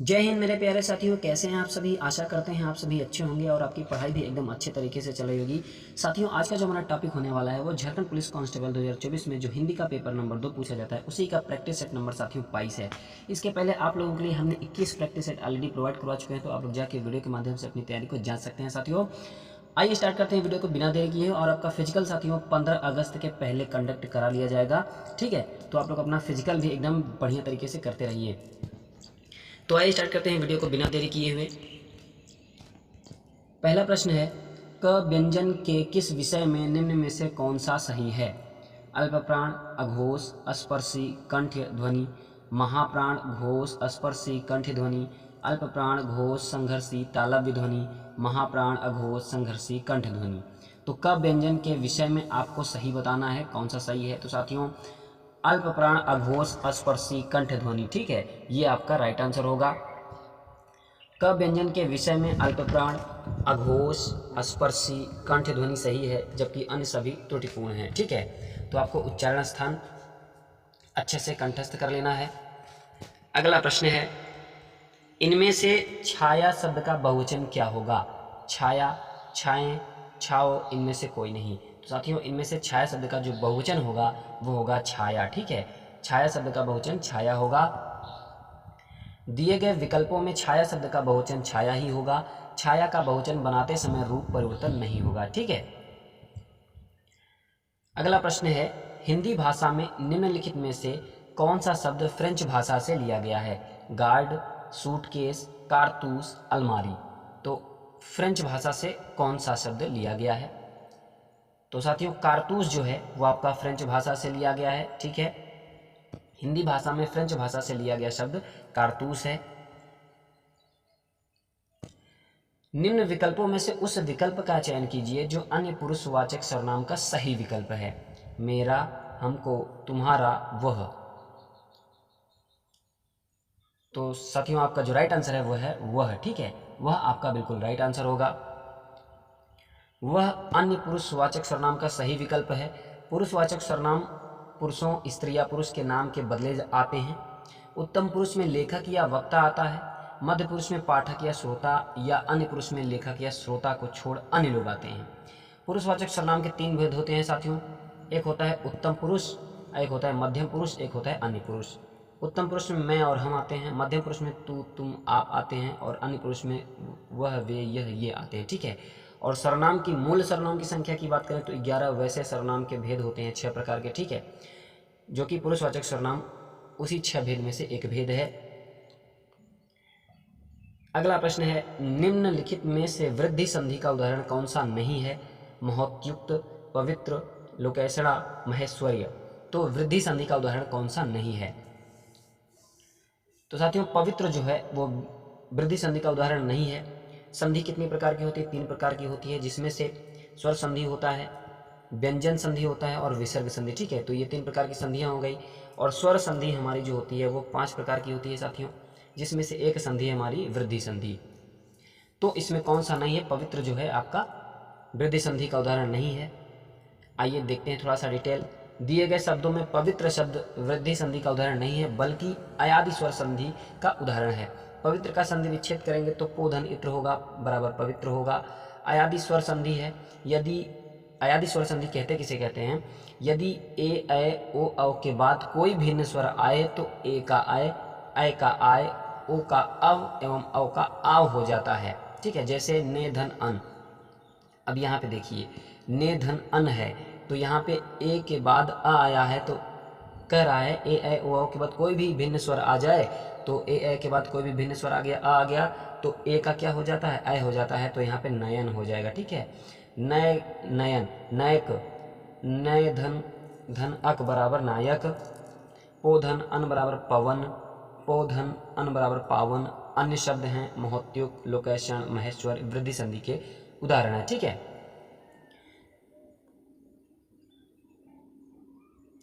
जय हिंद मेरे प्यारे साथियों, कैसे हैं आप सभी। आशा करते हैं आप सभी अच्छे होंगे और आपकी पढ़ाई भी एकदम अच्छे तरीके से चल रही होगी। साथियों, आज का जो हमारा टॉपिक होने वाला है वो झारखंड पुलिस कांस्टेबल 2024 में जो हिंदी का पेपर नंबर 2 पूछा जाता है उसी का प्रैक्टिस सेट नंबर साथियों 22 है। इसके पहले आप लोगों के लिए हमने 21 प्रैक्टिस सेट ऑलरेडी प्रोवाइड करवा चुके हैं, तो आप लोग जाके वीडियो के माध्यम से अपनी तैयारी को जांच सकते हैं। साथियों, आइए स्टार्ट करते हैं वीडियो को बिना देरी किए। और आपका फिजिकल साथियों 15 अगस्त के पहले कंडक्ट करा लिया जाएगा, ठीक है। तो आप लोग अपना फिजिकल भी एकदम बढ़िया तरीके से करते रहिए। तो आइए स्टार्ट करते हैं वीडियो को बिना देरी किए हुए। पहला प्रश्न है, क व्यंजन के किस विषय में निम्न में से कौन सा सही है। अल्पप्राण, अघोष, स्पर्शी, कंठ ध्वनि, महाप्राण, घोष, स्पर्शी, कंठ ध्वनि, अल्पप्राण, घोष, संघर्षी, तालव्य ध्वनि, महाप्राण, अघोष, संघर्षी, कंठ ध्वनि। तो क व्यंजन के विषय में आपको सही बताना है कौन सा सही है। तो साथियों, अल्पप्राण, अघोष, स्पर्शी, कंठ ध्वनि, ठीक है, ये आपका राइट आंसर होगा। क व्यंजन के विषय में अल्पप्राण, अघोष, स्पर्शी, कंठ ध्वनि सही है, जबकि अन्य सभी त्रुटिपूर्ण हैं, ठीक है। तो आपको उच्चारण स्थान अच्छे से कंठस्थ कर लेना है। अगला प्रश्न है, इनमें से छाया शब्द का बहुवचन क्या होगा। छाया, छाएं, छाओ, इनमें से कोई नहीं। तो साथियों, इनमें से छाया शब्द का जो बहुवचन होगा वो होगा छाया, ठीक है। छाया शब्द का बहुवचन छाया होगा। दिए गए विकल्पों में छाया शब्द का बहुवचन छाया ही होगा। छाया का बहुवचन बनाते समय रूप परिवर्तन नहीं होगा, ठीक है। अगला प्रश्न है, हिंदी भाषा में निम्नलिखित में से कौन सा शब्द फ्रेंच भाषा से लिया गया है। गार्ड, सूटकेस, कारतूस, अलमारी। तो फ्रेंच भाषा से कौन सा शब्द लिया गया है। तो साथियों, कारतूस जो है वो आपका फ्रेंच भाषा से लिया गया है, ठीक है। हिंदी भाषा में फ्रेंच भाषा से लिया गया शब्द कारतूस है। निम्न विकल्पों में से उस विकल्प का चयन कीजिए जो अन्य पुरुषवाचक सर्वनाम का सही विकल्प है। मेरा, हमको, तुम्हारा, वह। तो साथियों, आपका जो राइट आंसर है वो है वह, ठीक है। वह आपका बिल्कुल राइट आंसर होगा। वह अन्य पुरुषवाचक सर्वनाम का सही विकल्प है। पुरुषवाचक सर्वनाम पुरुषों, स्त्री या पुरुष के नाम के बदले आते हैं। उत्तम पुरुष में लेखक या वक्ता आता है। मध्य पुरुष में पाठक या श्रोता, या अन्य पुरुष में लेखक या श्रोता को छोड़ अन्य लोग आते हैं। पुरुषवाचक सर्वनाम के 3 भेद होते हैं साथियों। एक होता है उत्तम पुरुष, एक होता है मध्यम पुरुष, एक होता है अन्य पुरुष। उत्तम पुरुष में मैं और हम आते हैं, मध्यम पुरुष में तू, तुम, आप आते हैं, और अन्य पुरुष में वह, वे, यह, ये आते हैं, ठीक है। और सर्वनाम की मूल सर्वनाम की संख्या की बात करें तो 11 वैसे सर्वनाम के भेद होते हैं 6 प्रकार के, ठीक है, जो कि पुरुषवाचक सर्वनाम उसी 6 भेद में से एक भेद है। अगला प्रश्न है, निम्नलिखित में से वृद्धि संधि का उदाहरण कौन सा नहीं है। महोत्युक्त, पवित्र, लोकेशणा, महेश्वर्य। तो वृद्धि संधि का उदाहरण कौन सा नहीं है। तो साथियों, पवित्र जो है वो वृद्धि संधि का उदाहरण नहीं है। संधि कितनी प्रकार की होती है, 3 प्रकार की होती है, जिसमें से स्वर संधि होता है, व्यंजन संधि होता है और विसर्ग संधि, ठीक है। तो ये 3 प्रकार की संधियां हो गई। और स्वर संधि हमारी जो होती है वो 5 प्रकार की होती है साथियों, जिसमें से एक संधि है हमारी वृद्धि संधि। तो इसमें कौन सा नहीं है, पवित्र जो है आपका वृद्धि संधि का उदाहरण नहीं है। आइए देखते हैं थोड़ा सा डिटेल। दिए गए शब्दों में पवित्र शब्द वृद्धि संधि का उदाहरण नहीं है, बल्कि अयादि स्वर संधि का उदाहरण है। पवित्र का संधि विच्छेद करेंगे तो पोधन इत्र होगा बराबर पवित्र होगा। अयादि स्वर संधि है, यदि अयादि स्वर संधि कहते किसे कहते हैं, यदि ए, ऐ, ओ, औ के बाद कोई भिन्न स्वर आए तो ए का ऐ का आय, ओ का अव एवं औ का आव हो जाता है, ठीक है। जैसे ने, धन, अन। अब यहाँ पे देखिए, ने, धन, अन है, तो यहाँ पे ए के बाद अ आया है, तो कह रहा है ए, ऐ, ओ, औ के बाद कोई भी भिन्न स्वर आ जाए, तो ए, ऐ के बाद कोई भी भिन्न स्वर आ गया तो ए का क्या हो जाता है, ऐ हो जाता है, तो यहाँ पे नयन हो जाएगा, ठीक है। नय, नयन, नयक, नय, धन, धन, अक बराबर नायक, पोधन, अन बराबर पवन, पोधन, अन बराबर पावन। अन्य शब्द हैं महोत्युक्त, लोकेशण, महेश्वर, वृद्धि संधि के उदाहरण है, ठीक है।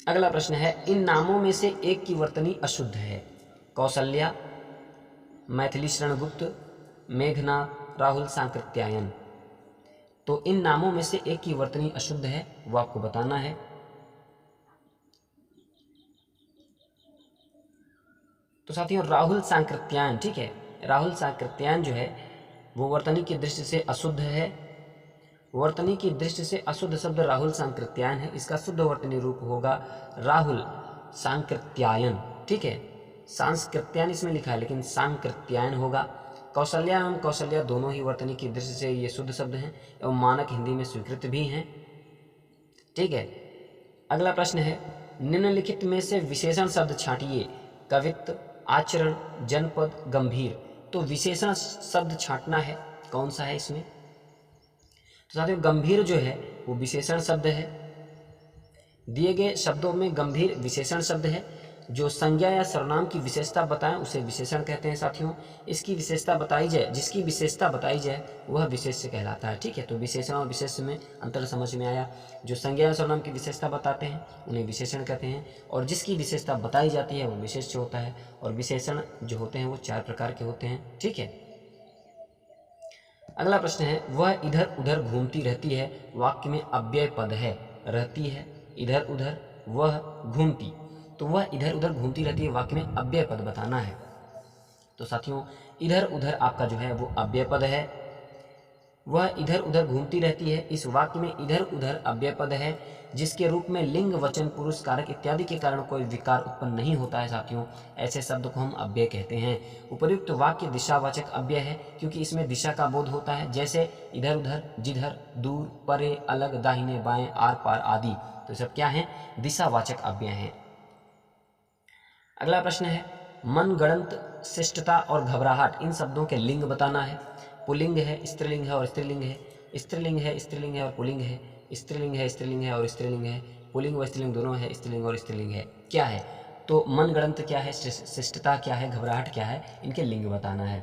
अगला प्रश्न है, इन नामों में से एक की वर्तनी अशुद्ध है। कौशल्या, मैथिली शरणगुप्त, मेघनाथ, राहुल सांकृत्यायन। तो इन नामों में से एक की वर्तनी अशुद्ध है, वो आपको बताना है। तो साथियों, राहुल सांकृत्यायन, ठीक है, राहुल सांकृत्यायन जो है वो वर्तनी की दृष्टि से अशुद्ध है। वर्तनी की दृष्टि से अशुद्ध शब्द राहुल सांकृत्यायन है। इसका शुद्ध वर्तनी रूप होगा राहुल सांकृत्यायन। ठीक है, सांस्कृत्यायन इसमें लिखा है लेकिन सांकृत्यायन होगा। कौशल्या एवं कौशल्या दोनों ही वर्तनी की दृष्टि से ये शुद्ध शब्द हैं एवं मानक हिंदी में स्वीकृत भी हैं। ठीक है, अगला प्रश्न है निम्नलिखित में से विशेषण शब्द छांटिए। कवित्व, आचरण, जनपद, गंभीर। तो विशेषण शब्द छांटना है, कौन सा है इसमें? तो साथियों गंभीर जो है वो विशेषण शब्द है। दिए गए शब्दों में गंभीर विशेषण शब्द है। जो संज्ञा या सर्वनाम की विशेषता बताएं उसे विशेषण कहते हैं साथियों। इसकी विशेषता बताई जाए, जिसकी विशेषता बताई जाए वह विशेष्य कहलाता है। ठीक है, तो विशेषण और विशेष्य में अंतर समझ में आया। जो संज्ञा या सर्वनाम की विशेषता बताते हैं उन्हें विशेषण कहते हैं और जिसकी विशेषता बताई जाती है वो विशेष्य होता है। और विशेषण जो होते हैं वो 4 प्रकार के होते हैं। ठीक है, अगला प्रश्न है वह इधर उधर घूमती रहती है। वाक्य में अव्यय पद है, रहती है, इधर उधर, वह, घूमती। तो वह इधर उधर घूमती रहती है, वाक्य में अव्यय पद बताना है। तो साथियों इधर उधर आपका जो है वो अव्यय पद है। वह इधर उधर घूमती रहती है, इस वाक्य में इधर उधर अव्यय पद है जिसके रूप में लिंग, वचन, पुरुष, कारक इत्यादि के कारण कोई विकार उत्पन्न नहीं होता है साथियों। ऐसे शब्द को हम अव्यय कहते हैं। उपर्युक्त वाक्य दिशावाचक अव्यय है क्योंकि इसमें दिशा का बोध होता है, जैसे इधर उधर, जिधर, दूर, परे, अलग, दाहिने बाएं, आर पार आदि। तो सब क्या है? दिशावाचक अव्यय हैं। अगला प्रश्न है मनगढ़ंत, शिष्टता और घबराहट, इन शब्दों के लिंग बताना है। पुल्लिंग है, स्त्रीलिंग है और स्त्रीलिंग है, स्त्रीलिंग है, स्त्रीलिंग है और पुल्लिंग है, स्त्रीलिंग है, स्त्रीलिंग है और स्त्रीलिंग है, पुल्लिंग व स्त्रीलिंग दोनों है, स्त्रीलिंग और स्त्रीलिंग है। क्या है? तो मनगढ़ंत क्या है, शिष्टता क्या है, घबराहट क्या है, इनके लिंग बताना है।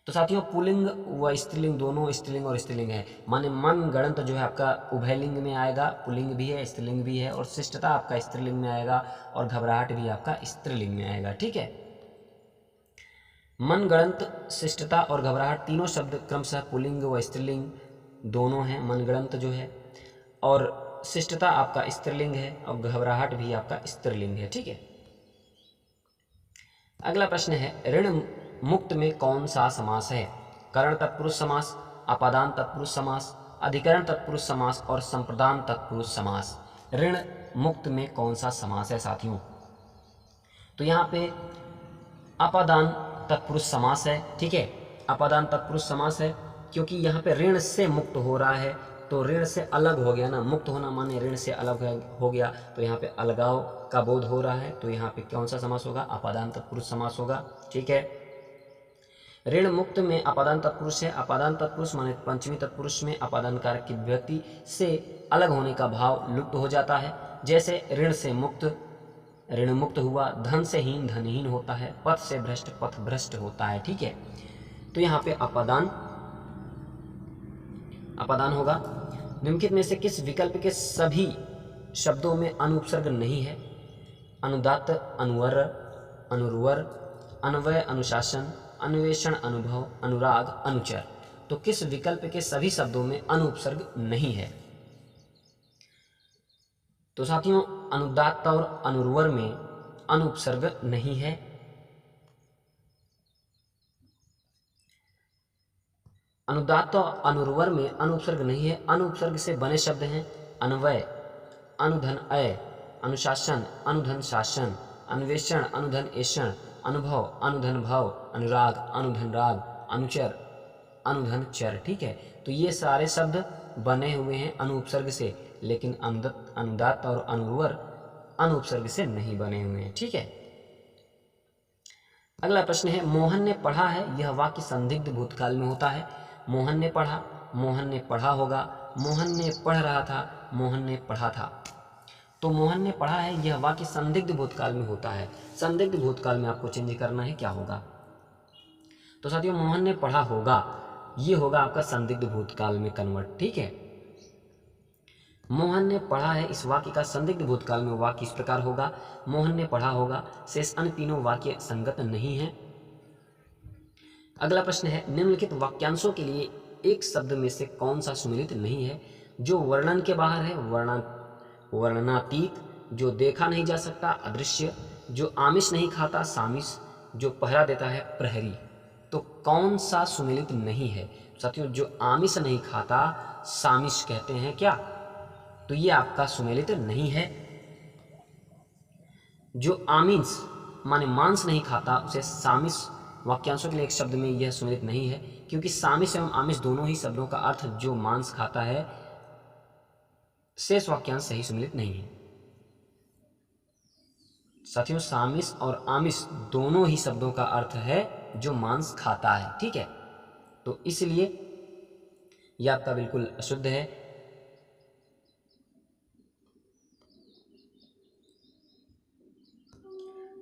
तो साथियों पुल्लिंग व स्त्रीलिंग दोनों स्त्रीलिंग और स्त्रीलिंग है, माने मनगढ़ंत जो है आपका उभयलिंग में आएगा, पुल्लिंग भी है, स्त्रीलिंग भी है, और शिष्टता आपका स्त्रीलिंग में आएगा और घबराहट भी आपका स्त्रीलिंग में आएगा। ठीक है, मनगढ़ंत, शिष्टता और घबराहट तीनों शब्द क्रमशः पुल्लिंग व स्त्रीलिंग दोनों हैं। मनगढ़ंत जो है और शिष्टता आपका स्त्रीलिंग है और घबराहट भी आपका स्त्रीलिंग है। ठीक है, अगला प्रश्न है ऋण मुक्त में कौन सा समास है? करण तत्पुरुष समास, अपादान तत्पुरुष समास, अधिकरण तत्पुरुष समास और संप्रदान तत्पुरुष समास। ऋण मुक्त में कौन सा समास है साथियों? तो यहाँ पे अपादान तत्पुरुष समास है। ठीक है, अपादान तत्पुरुष समास है क्योंकि यहाँ पे ऋण से मुक्त हो रहा है, तो ऋण से अलग हो गया ना, मुक्त होना माने ऋण से अलग हो गया, तो यहाँ पे अलगाव का बोध हो रहा है, तो यहाँ पे कौन सा समास होगा? अपादान तत्पुरुष समास होगा। ठीक है, ऋण मुक्त में अपादान तत्पुरुष है। अपादान तत्पुरुष माने पंचमी तत्पुरुष में अपादान कारक की विभक्ति से अलग होने का भाव लुप्त हो जाता है, जैसे ऋण से मुक्त ऋण मुक्त हुआ, धन से हीन धनहीन होता है, पथ से भ्रष्ट पथ भ्रष्ट होता है। ठीक है, तो यहाँ पे अपादान होगा। निम्नलिखित में से किस विकल्प के सभी शब्दों में अनुपसर्ग नहीं है? अनुदात्त, अनुवर, अनुर्वर, अन्वय, अनुशासन, अन्वेषण, अनुभव, अनुराग, अनुचर। तो किस विकल्प के सभी शब्दों में अनुपसर्ग नहीं है? तो साथियों अनुदात्त और अनुर्वर में अनुपसर्ग नहीं है। अनुदात्त और अनुर्वर में अनुपसर्ग नहीं है। अनुपसर्ग से बने शब्द हैं अन्वय, अनुधन अय, अनुशासन, अनुधन शासन, अन्वेषण, अनुधन ऐषण, अनुभव, अनुधन भव, अनुराग, अनुधन राग, अनुचर, अनुधन चर। ठीक है, तो ये सारे शब्द बने हुए हैं अनुपसर्ग से, लेकिन अनुदात्त और अनुर्वर अनुपसर्ग से नहीं बने हुए हैं। ठीक है, अगला प्रश्न है मोहन ने पढ़ा है, यह वाक्य संदिग्ध भूतकाल में होता है। मोहन ने पढ़ा, मोहन ने पढ़ा होगा, मोहन ने पढ़ रहा था, मोहन ने पढ़ा था। तो मोहन ने पढ़ा है यह वाक्य संदिग्ध भूतकाल में होता है। संदिग्ध भूतकाल में आपको चेंज करना है, क्या होगा? तो साथियों मोहन ने पढ़ा होगा, ये होगा आपका संदिग्ध भूतकाल में कन्वर्ट। ठीक है, मोहन ने पढ़ा है इस वाक्य का संदिग्ध भूतकाल में वाक्य इस प्रकार होगा, मोहन ने पढ़ा होगा। शेष अन्य तीनों वाक्य संगत नहीं है। अगला प्रश्न है निम्नलिखित वाक्यांशों के लिए एक शब्द में से कौन सा सुमेलित नहीं है? जो वर्णन के बाहर है वर्णनातीत, जो देखा नहीं जा सकता अदृश्य, जो आमिष नहीं खाता सामिष, जो पहरा देता है प्रहरी। तो कौन सा सुमेलित नहीं है साथियों? जो आमिष नहीं खाता सामिष कहते हैं क्या? तो ये आपका सुमेलित नहीं है। जो आमिष माने मांस नहीं खाता उसे सामिष वाक्यांशों के लिए एक शब्द में यह सुमेलित नहीं है, क्योंकि सामिष एवं आमिष दोनों ही शब्दों का अर्थ जो मांस खाता है, शेष वाक्यांश सही सुमेलित नहीं है। साथियों सामिष और आमिष दोनों ही शब्दों का अर्थ है जो मांस खाता है, ठीक है। तो इसलिए यह आपका बिल्कुल अशुद्ध है।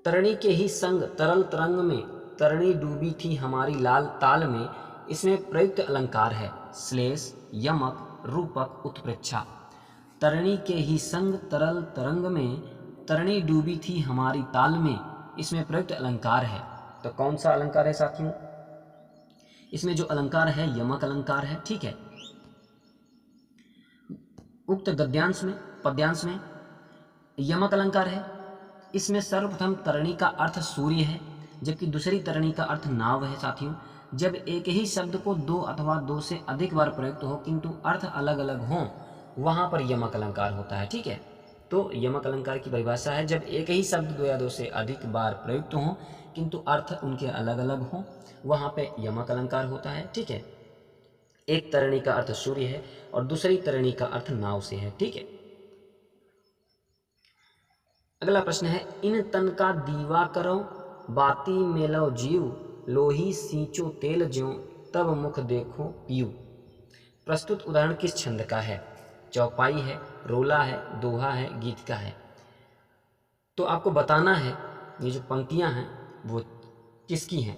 तरणी के ही संग तरल तरंग में तरणी डूबी थी हमारी लाल ताल में, इसमें प्रयुक्त अलंकार है श्लेष, यमक, रूपक, उत्प्रेक्षा। तरणी के ही संग तरल तरंग में तरणी डूबी थी हमारी ताल में, इसमें प्रयुक्त अलंकार है। तो कौन सा अलंकार है साथियों? इसमें जो अलंकार है यमक अलंकार है, ठीक है। उक्त गद्यांश में पद्यांश में यमक अलंकार है। इसमें सर्वप्रथम तरणी का अर्थ सूर्य है, जबकि दूसरी तरणी का अर्थ नाव है साथियों। जब एक ही शब्द को दो अथवा दो से अधिक बार प्रयुक्त हो किंतु अर्थ अलग अलग हों, वहां पर यमक अलंकार होता है, ठीक है। तो यमक अलंकार की परिभाषा है जब एक ही शब्द दो या दो से अधिक बार प्रयुक्त हो किंतु अर्थ उनके अलग अलग हों, वहां पे यमक अलंकार होता है, ठीक है। एक तरणी का अर्थ सूर्य है और दूसरी तरणी का अर्थ नाव से है, ठीक है। अगला प्रश्न है, इन तन का दीवा करो बाती मेलो जीव, लोही सींचो तेल ज्यों, तब मुख देखो पीयू। प्रस्तुत उदाहरण किस छंद का है? चौपाई है, रोला है, दोहा है, गीत का है। तो आपको बताना है ये जो पंक्तियां हैं वो किसकी हैं,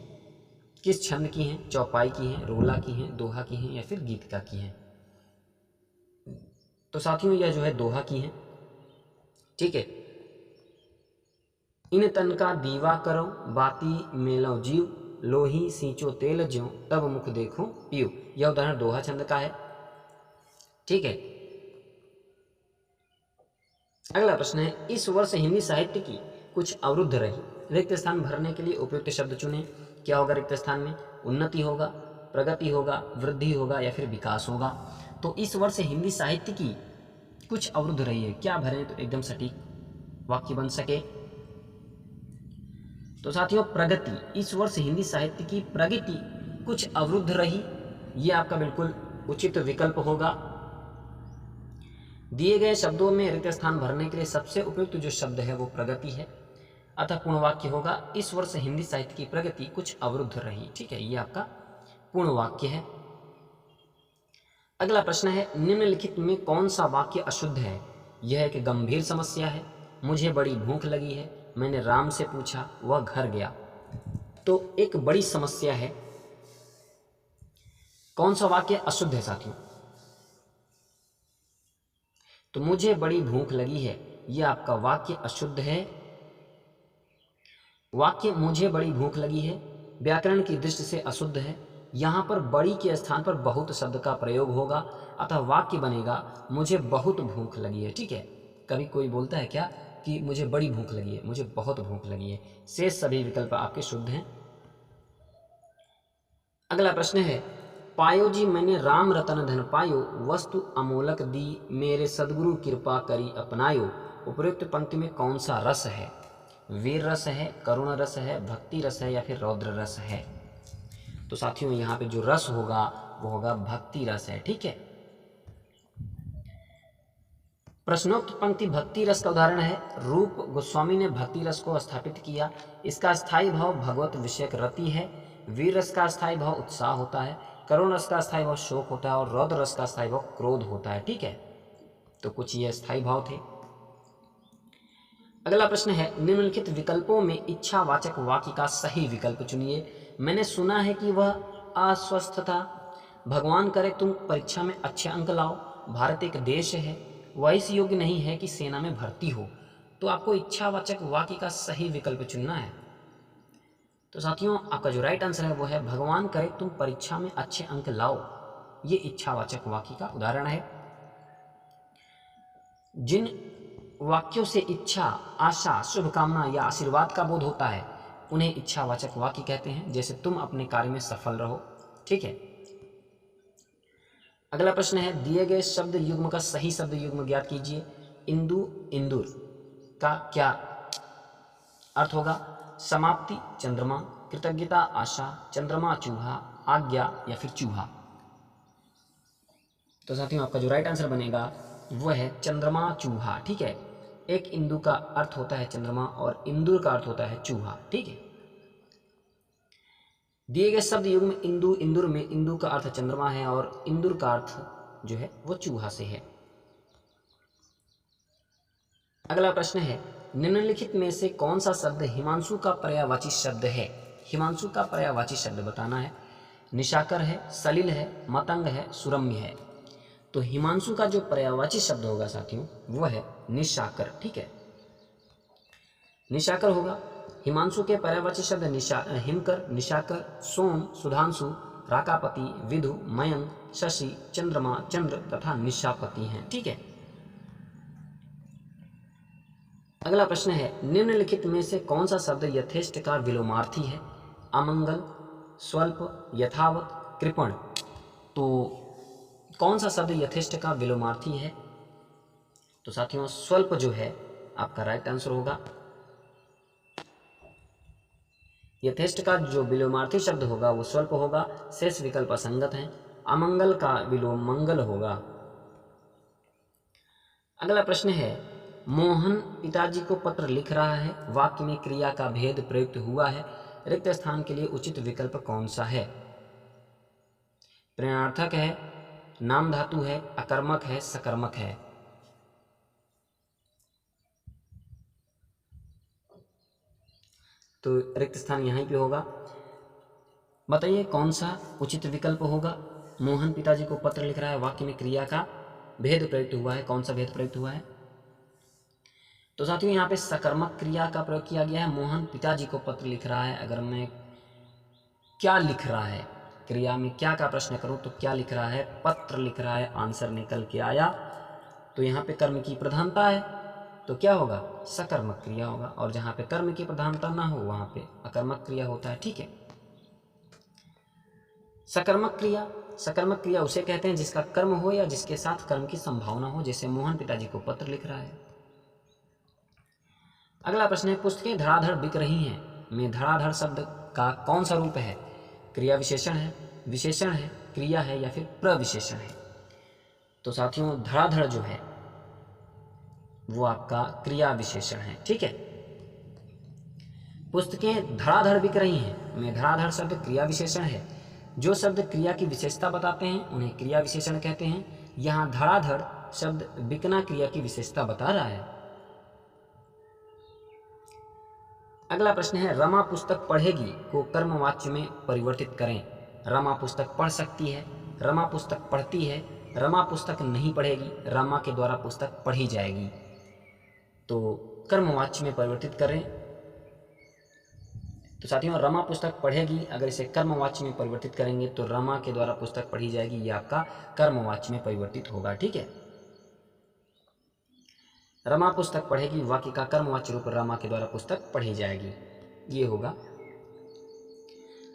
किस छंद की हैं? चौपाई की हैं, रोला की हैं, दोहा की हैं या फिर गीत का की हैं? तो साथियों यह जो है दोहा की हैं, ठीक है। इन तन का दीवा करो बाती मेलो जीव, लोही सींचो तेल ज्यों, तब मुख देखो पीयू। यह उदाहरण दोहा छंद का है, ठीक है। अगला प्रश्न है, इस वर्ष हिंदी साहित्य की कुछ अवरुद्ध रही, रिक्त स्थान भरने के लिए उपयुक्त शब्द चुने। क्या होगा रिक्त स्थान में? उन्नति होगा, प्रगति होगा, वृद्धि होगा या फिर विकास होगा। तो इस वर्ष हिंदी साहित्य की कुछ अवरुद्ध रही है, क्या भरें तो एकदम सटीक वाक्य बन सके? तो साथियों प्रगति, इस वर्ष हिंदी साहित्य की प्रगति कुछ अवरुद्ध रही, यह आपका बिल्कुल उचित विकल्प होगा। दिए गए शब्दों में रिक्त स्थान भरने के लिए सबसे उपयुक्त जो शब्द है वो प्रगति है, अतः पूर्ण वाक्य होगा इस वर्ष हिंदी साहित्य की प्रगति कुछ अवरुद्ध रही, ठीक है। ये आपका पूर्ण वाक्य है। अगला प्रश्न है, निम्नलिखित में कौन सा वाक्य अशुद्ध है? यह एक गंभीर समस्या है, मुझे बड़ी भूख लगी है, मैंने राम से पूछा, वह घर गया। तो एक बड़ी समस्या है, कौन सा वाक्य अशुद्ध है साथियों? तो मुझे बड़ी भूख लगी है, यह आपका वाक्य अशुद्ध है। वाक्य मुझे बड़ी भूख लगी है व्याकरण की दृष्टि से अशुद्ध है। यहाँ पर बड़ी के स्थान पर बहुत शब्द का प्रयोग होगा, अतः वाक्य बनेगा मुझे बहुत भूख लगी है, ठीक है। कभी कोई बोलता है क्या कि मुझे बड़ी भूख लगी है, मुझे बहुत भूख लगी है। शेष सभी विकल्प आपके शुद्ध हैं। अगला प्रश्न है, पायो जी मैंने राम रतन धन पायो, वस्तु अमोलक दी, मेरे सदगुरु कृपा करी अपनायो। उपयुक्त पंक्ति में कौन सा रस है? वीर रस है, करुण रस है, भक्ति रस है या फिर रौद्र रस है? तो साथियों यहाँ पे जो रस होगा वो होगा भक्ति रस है, ठीक है। प्रश्नोक्त पंक्ति भक्ति रस का उदाहरण है। रूप गोस्वामी ने भक्ति रस को स्थापित किया। इसका स्थायी भाव भगवत विषयक रति है। वीर रस का स्थायी भाव उत्साह होता है, करुण रस का स्थायी भाव शोक होता है और रौद्र रस का स्थायी भाव क्रोध होता है, ठीक है। तो कुछ ये स्थायी भाव थे। अगला प्रश्न है, निम्नलिखित विकल्पों में इच्छावाचक वाक्य का सही विकल्प चुनिए। मैंने सुना है कि वह अस्वस्थ था, भगवान करे तुम परीक्षा में अच्छे अंक लाओ, भारत एक देश है, वह इस योग्य नहीं है कि सेना में भर्ती हो। तो आपको इच्छावाचक वाक्य का सही विकल्प चुनना है। तो साथियों आपका जो राइट आंसर है वो है भगवान करे तुम परीक्षा में अच्छे अंक लाओ। ये इच्छावाचक वाक्य का उदाहरण है। जिन वाक्यों से इच्छा, आशा, शुभकामना या आशीर्वाद का बोध होता है उन्हें इच्छावाचक वाक्य कहते हैं, जैसे तुम अपने कार्य में सफल रहो। ठीक है। अगला प्रश्न है, दिए गए शब्द युग्म का सही शब्द युग्म ज्ञात कीजिए। इंदु, इंदुर का क्या अर्थ होगा? समाप्ति चंद्रमा, कृतज्ञता आशा, चंद्रमा चूहा, आज्ञा या फिर चूहा। तो साथियों आपका जो राइट आंसर बनेगा वो है चंद्रमा चूहा। ठीक है। एक इंदु का अर्थ होता है चंद्रमा और इंदुर का अर्थ होता है चूहा। ठीक है। दिए गए शब्द युग्म इंदु, इंदुर में इंदु का अर्थ चंद्रमा है और इंदुर का अर्थ जो है वो चूहा से है। अगला प्रश्न है, निम्नलिखित में से कौन सा शब्द हिमांशु का पर्यायवाची शब्द है? हिमांशु का पर्यायवाची शब्द बताना है। निशाकर है, सलिल है, मतंग है, सुरम्य है। तो हिमांशु का जो पर्यायवाची शब्द होगा साथियों वो है निशाकर। ठीक है। निशाकर होगा। हिमांशु के पर्यायवाची शब्द हिमकर, निशाकर, सोम, सुधांशु, राकापति, विधु, मयंक, शशि, चंद्रमा, चंद्र तथा निशापति हैं। ठीक है। अगला प्रश्न है, निम्नलिखित में से कौन सा शब्द यथेष्ट का विलोमार्थी है? अमंगल, स्वल्प, यथावत, कृपण। तो कौन सा शब्द यथेष्ट का विलोमार्थी है? तो साथियों स्वल्प जो है आपका राइट आंसर होगा। यथेष्ट का जो विलोमार्थी शब्द होगा वो स्वल्प होगा, शेष विकल्प असंगत हैं। अमंगल का विलोम मंगल होगा। अगला प्रश्न है, मोहन पिताजी को पत्र लिख रहा है, वाक्य में क्रिया का भेद प्रयुक्त हुआ है, रिक्त स्थान के लिए उचित विकल्प कौन सा है? प्रेरणार्थक है, नाम धातु है, अकर्मक है, सकर्मक है। तो रिक्त स्थान यहीं पे होगा। बताइए कौन सा उचित विकल्प होगा? मोहन पिताजी को पत्र लिख रहा है, वाक्य में क्रिया का भेद प्रयुक्त हुआ है, कौन सा भेद प्रयुक्त हुआ है? तो साथियों यहाँ पे सकर्मक क्रिया का प्रयोग किया गया है। मोहन पिताजी को पत्र लिख रहा है, अगर मैं क्या लिख रहा है, क्रिया में क्या का प्रश्न करूं तो क्या लिख रहा है? पत्र लिख रहा है। आंसर निकल के आया। तो यहाँ पे कर्म की प्रधानता है तो क्या होगा? सकर्मक क्रिया होगा। और जहाँ पे कर्म की प्रधानता ना हो वहाँ पे अकर्मक क्रिया होता है। ठीक है। सकर्मक क्रिया उसे कहते हैं जिसका कर्म हो या जिसके साथ कर्म की संभावना हो, जैसे मोहन पिताजी को पत्र लिख रहा है। अगला प्रश्न है, पुस्तकें धड़ाधड़ बिक रही हैं में धड़ाधड़ शब्द का कौन सा रूप है? क्रिया विशेषण है, विशेषण है, क्रिया है या फिर प्रविशेषण है? तो साथियों धड़ाधड़ जो है वो आपका क्रिया विशेषण है। ठीक है। पुस्तकें धड़ाधड़ बिक रही हैं में धड़ाधड़ शब्द क्रिया विशेषण है। जो शब्द क्रिया की विशेषता बताते हैं उन्हें क्रिया विशेषण कहते हैं। यहाँ धड़ाधड़ शब्द बिकना क्रिया की विशेषता बता रहा है। अगला प्रश्न है, रमा पुस्तक पढ़ेगी को कर्मवाच्य में परिवर्तित करें। रमा पुस्तक पढ़ सकती है, रमा पुस्तक पढ़ती है, रमा पुस्तक नहीं पढ़ेगी, रमा के द्वारा पुस्तक पढ़ी जाएगी। तो कर्मवाच्य में परिवर्तित करें। तो साथियों रमा पुस्तक पढ़ेगी, अगर इसे कर्मवाच्य में परिवर्तित करेंगे तो रमा के द्वारा पुस्तक पढ़ी जाएगी, ये आपका कर्मवाच्य में परिवर्तित होगा। ठीक है। रमा पुस्तक पढ़ेगी वाक्य का कर्मवाच्य रूप रमा के द्वारा पुस्तक पढ़ी जाएगी, ये होगा।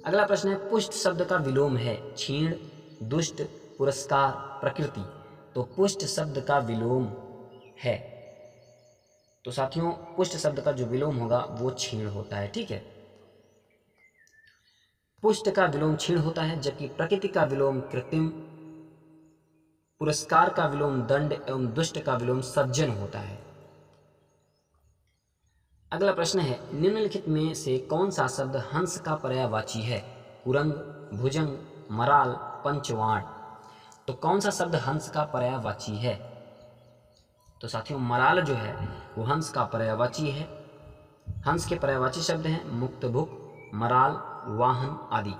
अगला प्रश्न है, पुष्ट शब्द का विलोम है क्षीण, दुष्ट, पुरस्कार, प्रकृति। तो पुष्ट शब्द का विलोम है। तो साथियों पुष्ट शब्द का जो विलोम होगा वो क्षीण होता है। ठीक है। पुष्ट का विलोम क्षीण होता है, जबकि प्रकृति का विलोम कृत्रिम, पुरस्कार का विलोम दंड एवं दुष्ट का विलोम सज्जन होता है। अगला प्रश्न है, निम्नलिखित में से कौन सा शब्द हंस का पर्यायवाची है? कुरंग, भुजंग, मराल, पंचवाण। तो कौन सा शब्द हंस का पर्यायवाची है? तो साथियों मराल जो है वो हंस का पर्यायवाची है। हंस के पर्यायवाची शब्द हैं मुक्त भुक, मराल, वाहन आदि।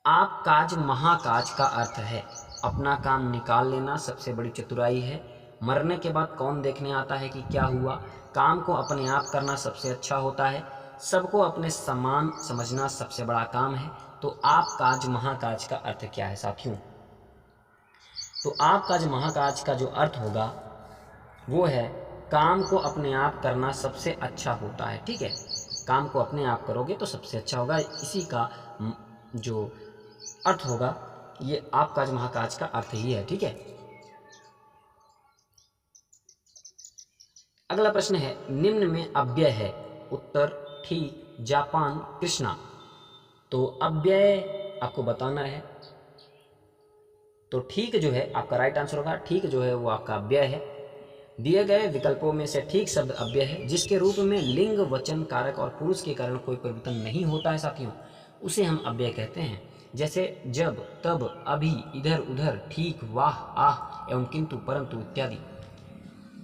आप काज महाकाज का अर्थ है अपना काम निकाल लेना सबसे बड़ी चतुराई है। मरने के बाद कौन देखने आता है कि क्या हुआ। काम को अपने आप करना सबसे अच्छा होता है। सबको अपने समान समझना सबसे बड़ा काम है। तो आप काज महाकाज का अर्थ क्या है साथियों? तो आप काज महाकाज का जो अर्थ होगा वो है काम को अपने आप करना सबसे अच्छा होता है। ठीक है, काम को अपने आप करोगे तो सबसे अच्छा होगा। इसी का जो अर्थ होगा, ये आपकाज महाकाज का अर्थ ही है। ठीक है, अगला प्रश्न है, निम्न में अव्यय है। उत्तर ठीक, जापान, कृष्णा। तो अव्यय आपको बताना है। तो ठीक जो है आपका राइट आंसर होगा। ठीक जो है वो आपका अव्यय है। दिए गए विकल्पों में से ठीक शब्द अव्यय है जिसके रूप में लिंग, वचन, कारक और पुरुष के कारण कोई परिवर्तन नहीं होता है साथियों, उसे हम अव्यय कहते हैं। जैसे जब, तब, अभी, इधर, उधर, ठीक, वाह, आह एवं किंतु, परंतु इत्यादि।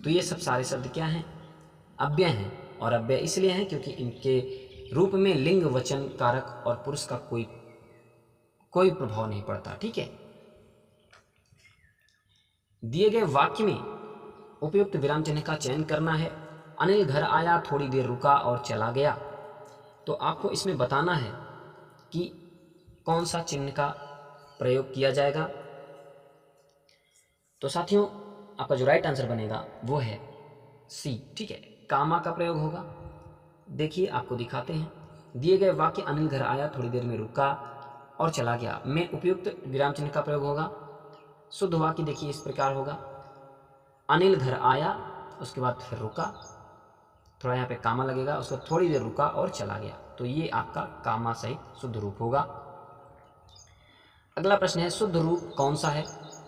तो ये सब सारे शब्द क्या हैं? अव्यय हैं। और अव्यय इसलिए हैं क्योंकि इनके रूप में लिंग, वचन, कारक और पुरुष का कोई प्रभाव नहीं पड़ता। ठीक है, दिए गए वाक्य में उपयुक्त विराम चिन्ह का चयन करना है। अनिल घर आया, थोड़ी देर रुका और चला गया। तो आपको इसमें बताना है कि कौन सा चिन्ह का प्रयोग किया जाएगा। तो साथियों, आपका जो राइट आंसर बनेगा वो है सी। ठीक है, कामा का प्रयोग होगा। देखिए, आपको दिखाते हैं। दिए गए वाक्य अनिल घर आया, थोड़ी देर में रुका और चला गया में उपयुक्त विराम चिन्ह का प्रयोग होगा। शुद्ध वाक्य देखिए इस प्रकार होगा, अनिल घर आया, उसके बाद फिर रुका, थोड़ा यहाँ पे कामा लगेगा, उसको थोड़ी देर रुका और चला गया। तो ये आपका कामा सहित शुद्ध रूप होगा। अगला प्रश्न है, शुद्ध रूप कौन सा है?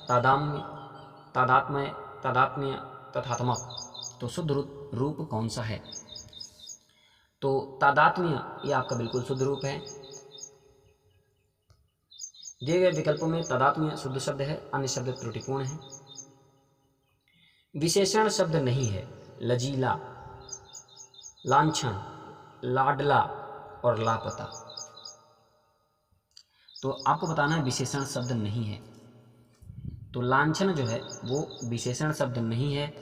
तादात्म्य, तादात्म्य, तादात्म्य, तथात्मक। तो शुद्ध रूप कौन सा है? तो तादात्म्य ये आपका बिल्कुल शुद्ध रूप है। दिए गए विकल्पों में तादात्म्य शुद्ध शब्द है, अन्य शब्द त्रुटिपूर्ण है। विशेषण शब्द नहीं है। लजीला, लांछन, लाडला और लापता। तो आपको बताना है विशेषण शब्द नहीं है। तो लांछन जो है वो विशेषण शब्द नहीं है।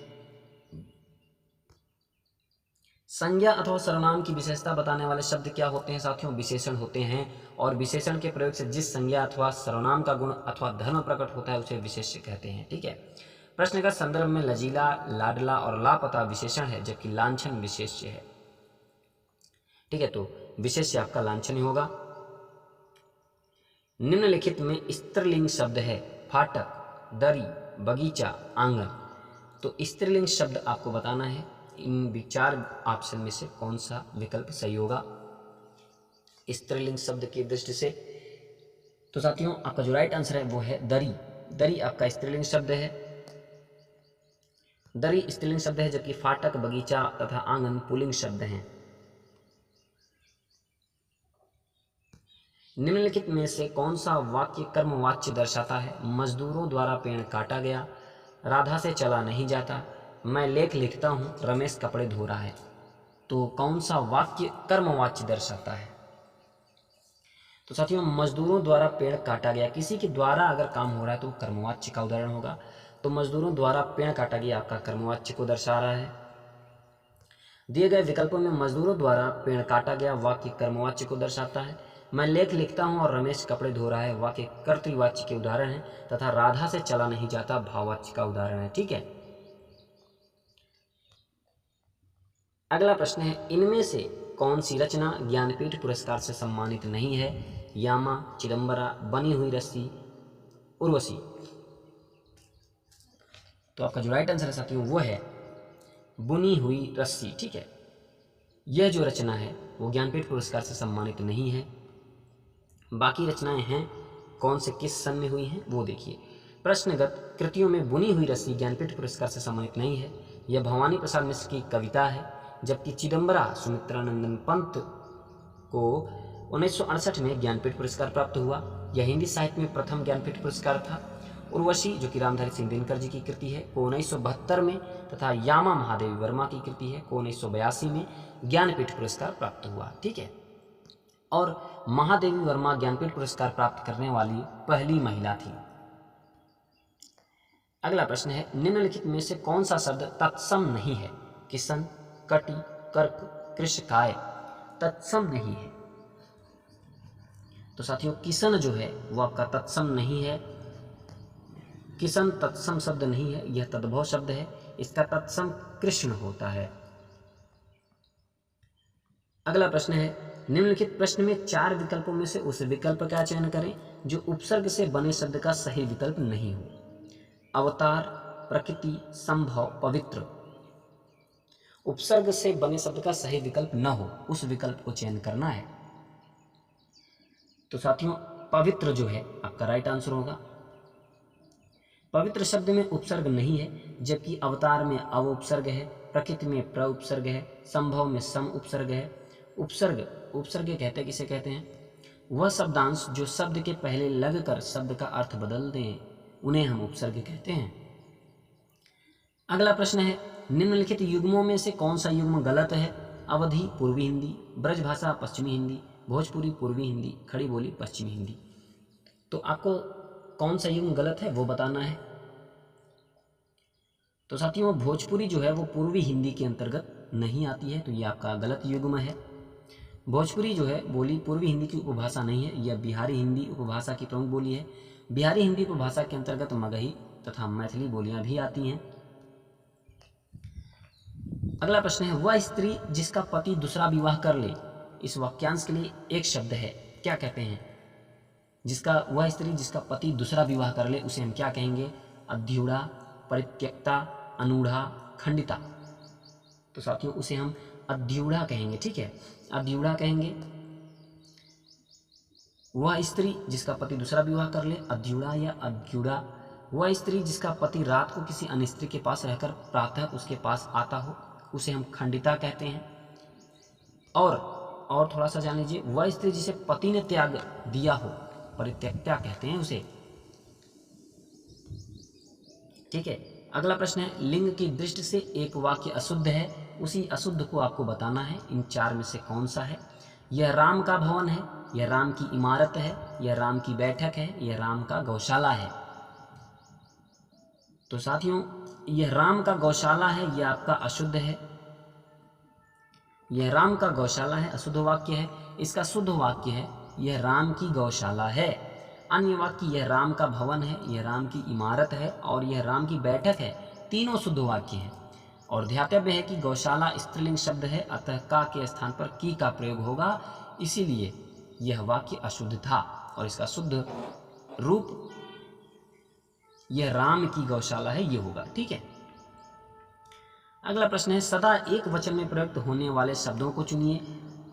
संज्ञा अथवा सर्वनाम की विशेषता बताने वाले शब्द क्या होते हैं साथियों? विशेषण होते हैं। और विशेषण के प्रयोग से जिस संज्ञा अथवा सर्वनाम का गुण अथवा धर्म प्रकट होता है उसे विशेष्य कहते हैं। ठीक है, प्रश्न का संदर्भ में लजीला, लाडला और लापता विशेषण है जबकि लांछन विशेष्य है। ठीक है, तो विशेष्य आपका लांछन ही होगा। निम्नलिखित में स्त्रीलिंग शब्द है। फाटक, दरी, बगीचा, आंगन। तो स्त्रीलिंग शब्द आपको बताना है। इन विचार ऑप्शन में से कौन सा विकल्प सही होगा स्त्रीलिंग शब्द की दृष्टि से? तो साथियों, आपका जो राइट आंसर है वो है दरी। दरी आपका स्त्रीलिंग शब्द है। दरी स्त्रीलिंग शब्द है जबकि फाटक, बगीचा तथा आंगन पुल्लिंग शब्द हैं। निम्नलिखित में से कौन सा वाक्य कर्मवाच्य दर्शाता है? मजदूरों द्वारा पेड़ काटा गया, राधा से चला नहीं जाता, मैं लेख लिखता हूँ, रमेश कपड़े धो रहा है। तो कौन सा वाक्य कर्मवाच्य दर्शाता है? तो साथियों, मजदूरों द्वारा पेड़ काटा गया, किसी के द्वारा अगर काम हो रहा है तो कर्मवाच्य का उदाहरण होगा। तो मजदूरों द्वारा पेड़ काटा गया आपका कर्मवाच्य को दर्शा रहा है। दिए गए विकल्पों में मजदूरों द्वारा पेड़ काटा गया वाक्य कर्मवाच्य को दर्शाता है। मैं लेख लिखता हूँ और रमेश कपड़े धो रहा है वाक्य कर्तृवाच्य के उदाहरण है तथा राधा से चला नहीं जाता भाववाच्य का उदाहरण है। ठीक है, अगला प्रश्न है, इनमें से कौन सी रचना ज्ञानपीठ पुरस्कार से सम्मानित नहीं है? यामा, चिदंबरा, बनी हुई रस्सी, उर्वशी। तो आपका जो राइट आंसर है साथियों वो है बुनी हुई रस्सी। ठीक है, यह जो रचना है वो ज्ञानपीठ पुरस्कार से सम्मानित नहीं है। बाकी रचनाएं हैं, कौन से किस सन में हुई हैं वो देखिए। प्रश्नगत कृतियों में बुनी हुई रस्सी ज्ञानपीठ पुरस्कार से सम्मानित नहीं है। यह भवानी प्रसाद मिश्र की कविता है। जबकि चिदंबरा सुमित्रानंदन पंत को 1968 में ज्ञानपीठ पुरस्कार प्राप्त हुआ। यह हिंदी साहित्य में प्रथम ज्ञानपीठ पुरस्कार था। उर्वशी जो कि रामधारी सिंह दिनकर जी की कृति है को 1972 में तथा यामा महादेवी वर्मा की कृति है को 1982 में ज्ञानपीठ पुरस्कार प्राप्त हुआ। ठीक है, और महादेवी वर्मा ज्ञानपीठ पुरस्कार प्राप्त करने वाली पहली महिला थी। अगला प्रश्न है, निम्नलिखित में से कौन सा शब्द तत्सम नहीं है? किसन, कटि, कर्क, कृषकाय। तत्सम नहीं है। तो साथियों, किसन जो है वो आपका तत्सम नहीं है। किसन तत्सम शब्द नहीं है, यह तद्भव शब्द है। इसका तत्सम कृष्ण होता है। अगला प्रश्न है, निम्नलिखित प्रश्न में 4 विकल्पों में से उस विकल्प का चयन करें जो उपसर्ग से बने शब्द का सही विकल्प नहीं हो। अवतार, प्रकृति, संभव, पवित्र। उपसर्ग से बने शब्द का सही विकल्प न हो, उस विकल्प को चयन करना है। तो साथियों, पवित्र जो है आपका राइट आंसर होगा। पवित्र शब्द में उपसर्ग नहीं है, जबकि अवतार में अव उपसर्ग है, प्रकृति में प्र उपसर्ग है, संभव में सम उपसर्ग है। उपसर्ग कहते हैं, किसे कहते हैं? वह शब्दांश जो शब्द के पहले लगकर शब्द का अर्थ बदल दें, उन्हें हम उपसर्ग कहते हैं। अगला प्रश्न है, निम्नलिखित युग्मों में से कौन सा युग्म गलत है? अवधि पूर्वी हिंदी, ब्रजभाषा पश्चिमी हिंदी, भोजपुरी पूर्वी हिंदी, खड़ी बोली पश्चिमी हिंदी। तो आपको कौन सा युग्म गलत है वो बताना है। तो साथियों, भोजपुरी जो है वो पूर्वी हिंदी के अंतर्गत नहीं आती है, तो ये आपका गलत युग्म है। भोजपुरी जो है बोली पूर्वी हिंदी की उपभाषा नहीं है, यह बिहारी हिंदी उपभाषा की प्रमुख बोली है। बिहारी हिंदी उपभाषा के अंतर्गत मगही तथा मैथिली बोलियां भी आती हैं। अगला प्रश्न है, वह स्त्री जिसका पति दूसरा विवाह कर ले। इस वाक्यांश के लिए एक शब्द है, क्या कहते हैं? वह स्त्री जिसका पति दूसरा विवाह कर ले, उसे हम क्या कहेंगे? अध्युड़ा, परित्यक्ता, अनूढ़ा, खंडिता। तो साथियों, उसे हम अध्युड़ा कहेंगे, ठीक है, अध्युड़ा कहेंगे। वह स्त्री जिसका पति दूसरा विवाह कर ले, अध्युड़ा या अध्युड़ा। वह स्त्री जिसका पति रात को किसी अन्य स्त्री के पास रहकर प्रातः उसके पास आता हो, उसे हम खंडिता कहते हैं। और थोड़ा सा जान लीजिए, वह स्त्री जिसे पति ने त्याग दिया हो, परित्यक्ता कहते हैं उसे, ठीक है। अगला प्रश्न है, लिंग की दृष्टि से एक वाक्य अशुद्ध है, उसी अशुद्ध को आपको बताना है। इन 4 में से कौन सा है? यह राम का भवन है, यह राम की इमारत है, यह राम की बैठक है, यह राम का गौशाला है। तो साथियों, यह राम का गौशाला है, यह आपका अशुद्ध है। यह राम का गौशाला है, अशुद्ध वाक्य है। इसका शुद्ध वाक्य है, यह राम की गौशाला है। अन्य वाक्य, यह राम का भवन है, यह राम की इमारत है और यह राम की बैठक है, तीनों शुद्ध वाक्य हैं। और ध्यातव्य है कि गौशाला स्त्रीलिंग शब्द है, अतः का के स्थान पर की का प्रयोग होगा, इसीलिए यह वाक्य अशुद्ध था। और इसका शुद्ध रूप यह राम की गौशाला है, ये होगा, ठीक है। अगला प्रश्न है, सदा एक वचन में प्रयुक्त होने वाले शब्दों को चुनिए।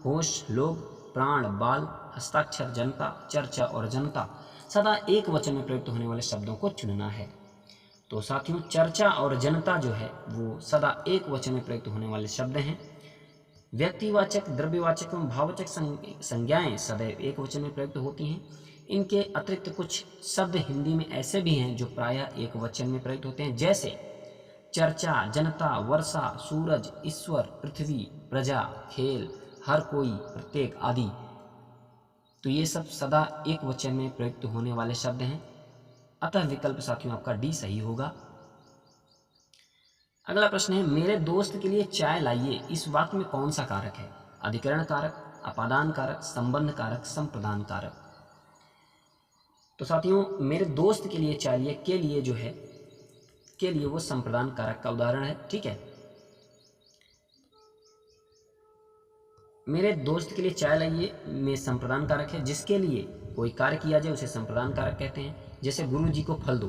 होश, लोग, प्राण, बाल, हस्ताक्षर, जनता, चर्चा और जनता। सदा एक वचन में प्रयुक्त होने वाले शब्दों को चुनना है। तो साथियों, चर्चा और जनता जो है वो सदा एक वचन में प्रयुक्त होने वाले शब्द हैं। व्यक्तिवाचक, द्रव्यवाचक एवं भाववाचक संज्ञाएं सदैव एक वचन में प्रयुक्त होती हैं। इनके अतिरिक्त कुछ शब्द हिंदी में ऐसे भी हैं जो प्रायः एक वचन में प्रयुक्त होते हैं, जैसे चर्चा, जनता, वर्षा, सूरज, ईश्वर, पृथ्वी, प्रजा, खेल, हर कोई, प्रत्येक आदि। तो ये सब सदा एक वचन में प्रयुक्त होने वाले शब्द हैं, अतः विकल्प साथियों आपका डी सही होगा। अगला प्रश्न है, मेरे दोस्त के लिए चाय लाइए। इस वाक्य में कौन सा कारक है? अधिकरण कारक, अपादान कारक, संबंध कारक, संप्रदान कारक। तो साथियों, मेरे दोस्त के लिए चाय लाइए के लिए जो है, के लिए वो संप्रदान कारक का उदाहरण है, ठीक है। मेरे दोस्त के लिए चाय लाइए में संप्रदान कारक है, जिसके लिए कोई कार्य किया जाए उसे संप्रदान कारक कहते हैं। जैसे गुरु जी को फल दो।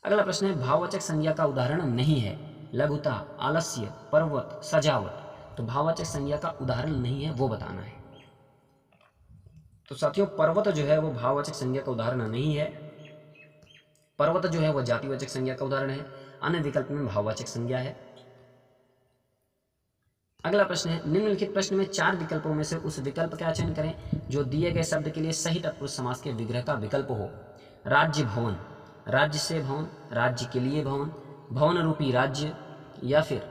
अगला प्रश्न है, भाववाचक संज्ञा का उदाहरण नहीं है। लघुता, आलस्य, पर्वत, सजावट। तो भाववाचक संज्ञा का उदाहरण नहीं है, वो बताना है। तो साथियों, पर्वत जो है वो भाववाचक संज्ञा का उदाहरण नहीं है। पर्वत जो है वो जातिवाचक संज्ञा का उदाहरण है। अन्य विकल्प में भाववाचक संज्ञा है। अगला प्रश्न है, निम्नलिखित प्रश्न में 4 विकल्पों में से उस विकल्प का चयन करें जो दिए गए शब्द के लिए सही तत्पुरुष समास के विग्रह का विकल्प हो। राज्य भवन, राज्य से भवन, राज्य के लिए भवन, भवन रूपी राज्य, या फिर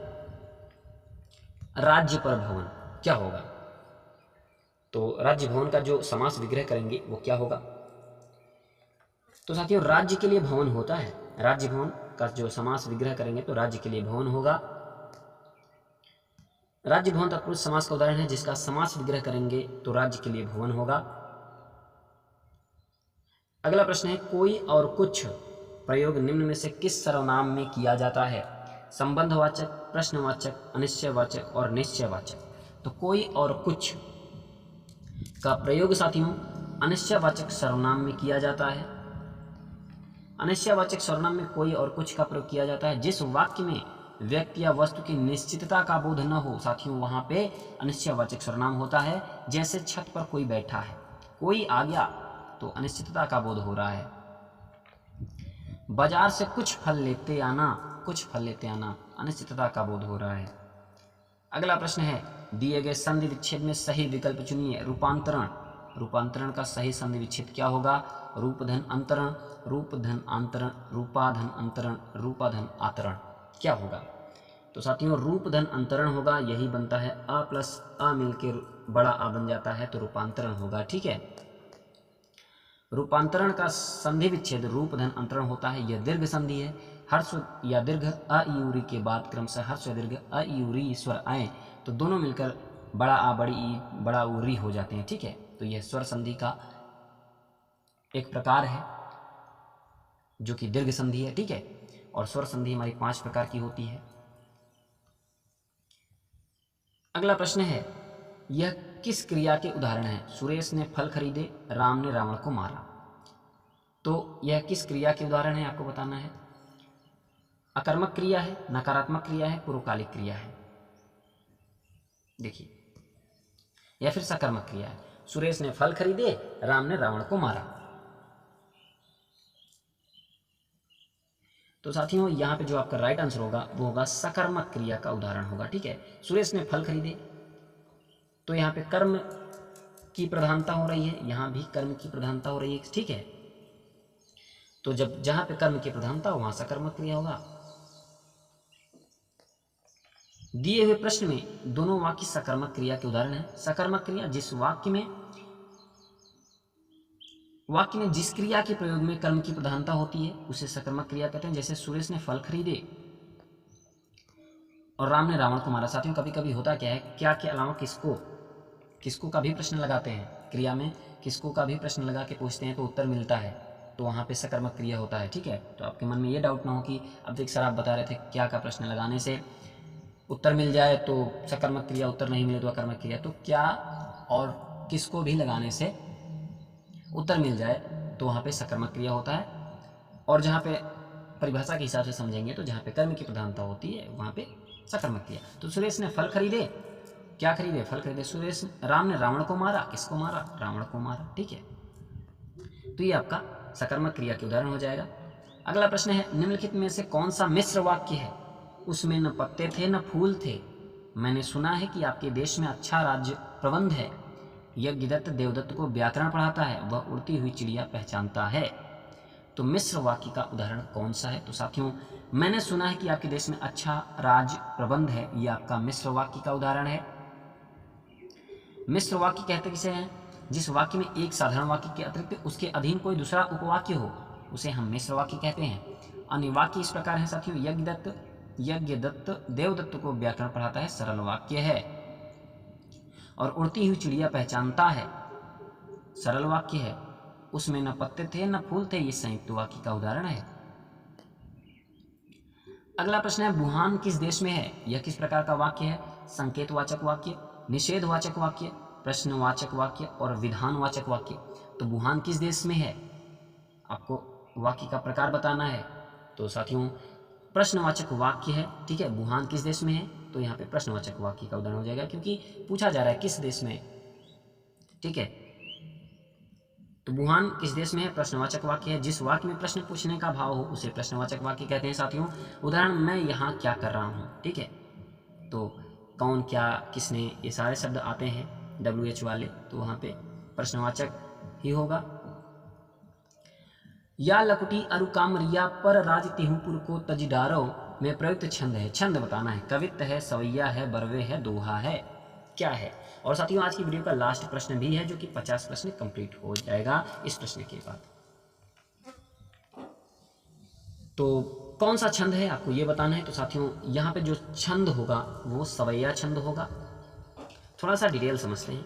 राज्य पर भवन। क्या होगा? तो राज्य भवन का जो समास विग्रह करेंगे वो क्या होगा? तो साथियों, राज्य के लिए भवन होता है। राज्य भवन का जो समास विग्रह करेंगे तो राज्य के लिए भवन होगा। राज्य भवन तत्पुरुष समास का उदाहरण है, जिसका समास विग्रह करेंगे तो राज्य के लिए भवन होगा। अगला प्रश्न है, कोई और कुछ प्रयोग निम्न में से किस सर्वनाम में किया जाता है? संबंधवाचक, प्रश्नवाचक, अनिश्चयवाचक और निश्चयवाचक। तो कोई और कुछ का प्रयोग साथियों अनिश्चयवाचक सर्वनाम में किया जाता है। अनिश्चयवाचक सर्वनाम में कोई और कुछ का प्रयोग किया जाता है जिस वाक्य में व्यक्ति या वस्तु की निश्चितता का बोध न हो साथियों, वहां पे अनिश्चयवाचक सर्वनाम होता है। जैसे छत पर कोई बैठा है, कोई आ गया तो अनिश्चितता का बोध हो रहा है। बाजार से कुछ फल लेते आना, कुछ फल लेते आना, अनिश्चितता का बोध हो रहा है। अगला प्रश्न है, दिए गए संधि विच्छेद में सही विकल्प चुनिए। रूपांतरण, रूपांतरण का सही संधि विच्छेद क्या होगा? रूपधन अंतरण, रूपधन अंतरण, रूपाधन अंतरण, रूपाधन आतरण, क्या होगा? तो साथियों रूपधन अंतरण होगा, यही बनता है अ प्लस अ मिलकर बड़ा आ बन जाता है, तो रूपांतरण होगा। ठीक है, रूपांतरण का संधि विच्छेद रूपधन अंतरण होता है। यह दीर्घ संधि है। हर्ष या दीर्घ अ ईउरी के बाद क्रमशः हर्ष या दीर्घ अ ईउरी स्वर आए तो दोनों मिलकर बड़ा आ बड़ी ई बड़ा उरी हो जाते हैं। ठीक है, तो यह स्वर संधि का एक प्रकार है जो कि दीर्घ संधि है। ठीक है, और स्वर संधि हमारी 5 प्रकार की होती है। अगला प्रश्न है, यह किस क्रिया के उदाहरण है? सुरेश ने फल खरीदे, राम ने रावण को मारा। तो यह किस क्रिया के उदाहरण है आपको बताना है। अकर्मक क्रिया है, नकारात्मक क्रिया है, पूर्वकालिक क्रिया है। देखिए, या फिर सकर्मक क्रिया है। सुरेश ने फल खरीदे, राम ने रावण को मारा। तो साथियों यहाँ पे जो आपका राइट आंसर होगा वो होगा सकर्मक क्रिया का उदाहरण होगा। ठीक है, सुरेश ने फल खरीदे, तो यहाँ पे कर्म की प्रधानता हो रही है, यहाँ भी कर्म की प्रधानता हो रही है। ठीक है, तो जब जहां पे कर्म की प्रधानता हो वहां सकर्मक क्रिया होगा। दिए हुए प्रश्न में दोनों वाक्य सकर्मक क्रिया के उदाहरण है। सकर्मक क्रिया जिस वाक्य में जिस क्रिया के प्रयोग में कर्म की प्रधानता होती है उसे सकर्मक क्रिया कहते हैं। जैसे सुरेश ने फल खरीदे और राम ने रावण को मारा। साथियों कभी कभी होता क्या है, क्या के अलावा किसको का भी प्रश्न लगाते हैं, क्रिया में किसको का भी प्रश्न लगा के पूछते हैं तो उत्तर मिलता है, तो वहाँ पे सकर्मक क्रिया होता है। ठीक है, तो आपके मन में ये डाउट ना हो कि अब तक सर आप बता रहे थे क्या का प्रश्न लगाने से उत्तर मिल जाए तो सकर्मक क्रिया, उत्तर नहीं मिले तो अकर्मक क्रिया। तो क्या और किसको भी लगाने से उत्तर मिल जाए तो वहाँ पे सकर्मक क्रिया होता है। और जहाँ पे परिभाषा के हिसाब से समझेंगे तो जहाँ पे कर्म की प्रधानता होती है वहाँ पे सकर्मक क्रिया। तो सुरेश ने फल खरीदे, क्या खरीदे? फल खरीदे। सुरेश राम ने रावण को मारा, किसको मारा? रावण को मारा। ठीक है, तो ये आपका सकर्मक क्रिया के उदाहरण हो जाएगा। अगला प्रश्न है, निम्नलिखित में से कौन सा मिश्र वाक्य है? उसमें न पत्ते थे न फूल थे, मैंने सुना है कि आपके देश में अच्छा राज्य प्रबंध है, यज्ञदत्त देवदत्त को व्याकरण पढ़ाता है, वह उड़ती हुई चिड़िया पहचानता है। तो मिश्र वाक्य का उदाहरण कौन सा है? तो साथियों मैंने सुना है कि आपके देश में अच्छा राज्य प्रबंध है, यह आपका मिश्र वाक्य का उदाहरण है। मिश्र वाक्य कहते किसे हैं? जिस वाक्य में एक साधारण वाक्य के अतिरिक्त उसके अधीन कोई दूसरा उपवाक्य हो उसे हम मिश्र वाक्य कहते हैं। अन्य वाक्य इस प्रकार है साथियों, यज्ञदत्त देवदत्त को व्याकरण पढ़ाता है, सरल वाक्य है। और उड़ती हुई चिड़िया पहचानता है, सरल वाक्य है। उसमें न पत्ते थे न फूल थे, ये संयुक्त वाक्य का उदाहरण है। अगला प्रश्न है, वुहान किस देश में है? यह किस प्रकार का वाक्य है? संकेतवाचक वाक्य, निषेधवाचक वाक्य, प्रश्नवाचक वाक्य और विधानवाचक वाक्य। तो वुहान किस देश में है आपको वाक्य का प्रकार बताना है। तो साथियों प्रश्नवाचक वाक्य है। ठीक है, वुहान किस देश में है? तो यहाँ पे प्रश्नवाचक वाक्य का उदाहरण हो जाएगा क्योंकि पूछा जा रहा है किस देश में। ठीक है, तो वुहान किस देश में है? प्रश्नवाचक वाक्य है। जिस वाक्य में प्रश्न पूछने का भाव हो उसे प्रश्नवाचक वाक्य कहते हैं साथियों। उदाहरण, मैं यहाँ क्या कर रहा हूँ। ठीक है, तो कौन, क्या, किसने, ये सारे शब्द आते हैं WH वाले, तो वहाँ पे प्रश्नवाचक ही होगा। या लकुटी अरु कामरिया पर राज तिहुपुर को तज डारो में प्रयुक्त छंद है। छंद बताना है, कवित्त है, सवैया है, बरवे है, दोहा है, क्या है? और साथियों आज की वीडियो का लास्ट प्रश्न भी है जो कि 50 प्रश्न कंप्लीट हो जाएगा इस प्रश्न के बाद। तो कौन सा छंद है आपको ये बताना है। तो साथियों यहाँ पे जो छंद होगा वो सवैया छंद होगा। थोड़ा सा डिटेल समझते हैं।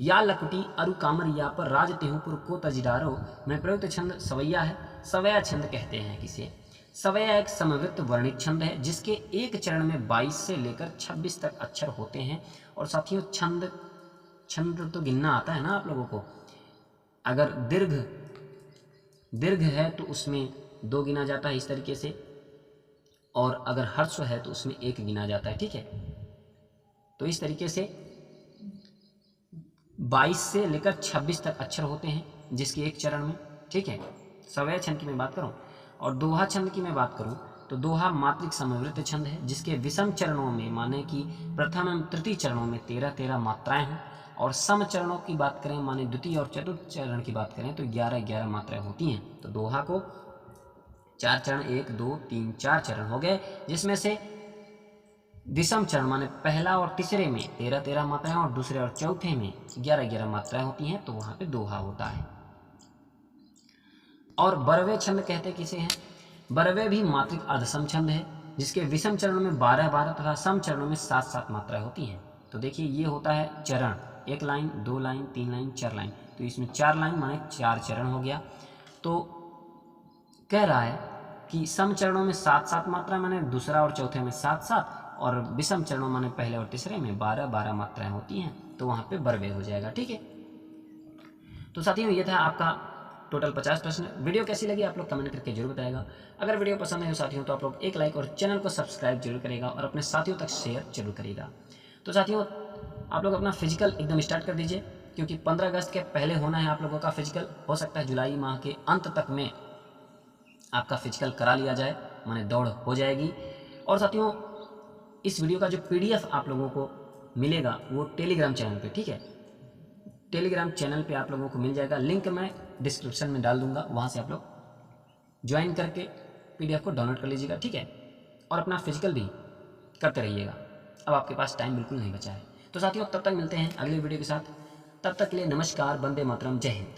या लकुटी अरु कामरिया पर राज तिहुपुर को तजिडारो में प्रयुक्त छंद सवैया है। सवया छंद कहते हैं किसे? सवया एक समवृत्त वर्णित छंद है जिसके एक चरण में 22 से लेकर 26 तक अक्षर होते हैं। और साथियों छंद तो गिनना आता है ना आप लोगों को। अगर दीर्घ है तो उसमें 2 गिना जाता है इस तरीके से, और अगर हर्स्व है तो उसमें 1 गिना जाता है। ठीक है, तो इस तरीके से 22 से लेकर 26 तक अक्षर होते हैं जिसके एक चरण में। ठीक है, सवय छंद की मैं बात करूं। और दोहा छंद की मैं बात करूं तो दोहा मात्रिक समवृत्त छंद है जिसके विषम चरणों में माने कि प्रथम एवं तृतीय चरणों में 13-13 मात्राएं हैं, और सम चरणों की बात करें माने द्वितीय और चतुर्थ चरण की बात करें तो 11-11 मात्राएं होती हैं। तो दोहा को 4 चरण, 1, 2, 3, 4 चरण हो गए, जिसमें से विषम चरण माने पहला और तीसरे में 13-13 मात्राएं और दूसरे और चौथे में 11-11 मात्राएं होती हैं, तो वहां पे दोहा होता है। और बरवे छंद कहते किसे हैं? बरवे भी मात्रिक अर्धसम छंद है जिसके विषम चरणों में 12-12 तथा सम चरणों में 7-7 मात्राएं होती हैं। तो देखिए ये होता है चरण, 1 लाइन, 2 लाइन, 3 लाइन, 4 लाइन, तो इसमें 4 लाइन माने 4 चरण हो गया। तो कह रहा है कि सम चरणों में 7-7 मात्रा माने दूसरा और चौथे में 7-7, और विषम चरणों माने पहले और तीसरे में 12-12 मात्राएं होती हैं, तो वहां पे बरवे हो जाएगा। ठीक है, तो साथियों ये था आपका टोटल 50 प्रश्न। वीडियो कैसी लगी आप लोग कमेंट करके जरूर बताएगा। अगर वीडियो पसंद है साथियों तो आप लोग एक लाइक और चैनल को सब्सक्राइब जरूर करेगा और अपने साथियों तक शेयर जरूर करेगा। तो साथियों आप लोग अपना फिजिकल एकदम स्टार्ट कर दीजिए, क्योंकि 15 अगस्त के पहले होना है आप लोगों का फिजिकल। हो सकता है जुलाई माह के अंत तक में आपका फिजिकल करा लिया जाए, माने दौड़ हो जाएगी। और साथियों इस वीडियो का जो PDF आप लोगों को मिलेगा वो टेलीग्राम चैनल पे, ठीक है, टेलीग्राम चैनल पे आप लोगों को मिल जाएगा। लिंक मैं डिस्क्रिप्शन में डाल दूंगा, वहाँ से आप लोग ज्वाइन करके PDF को डाउनलोड कर लीजिएगा। ठीक है, और अपना फिजिकल भी करते रहिएगा। अब आपके पास टाइम बिल्कुल नहीं बचा है। तो साथियों तब तक मिलते हैं अगले वीडियो के साथ। तब तक के लिए नमस्कार, वंदे मातरम, जय हिंद।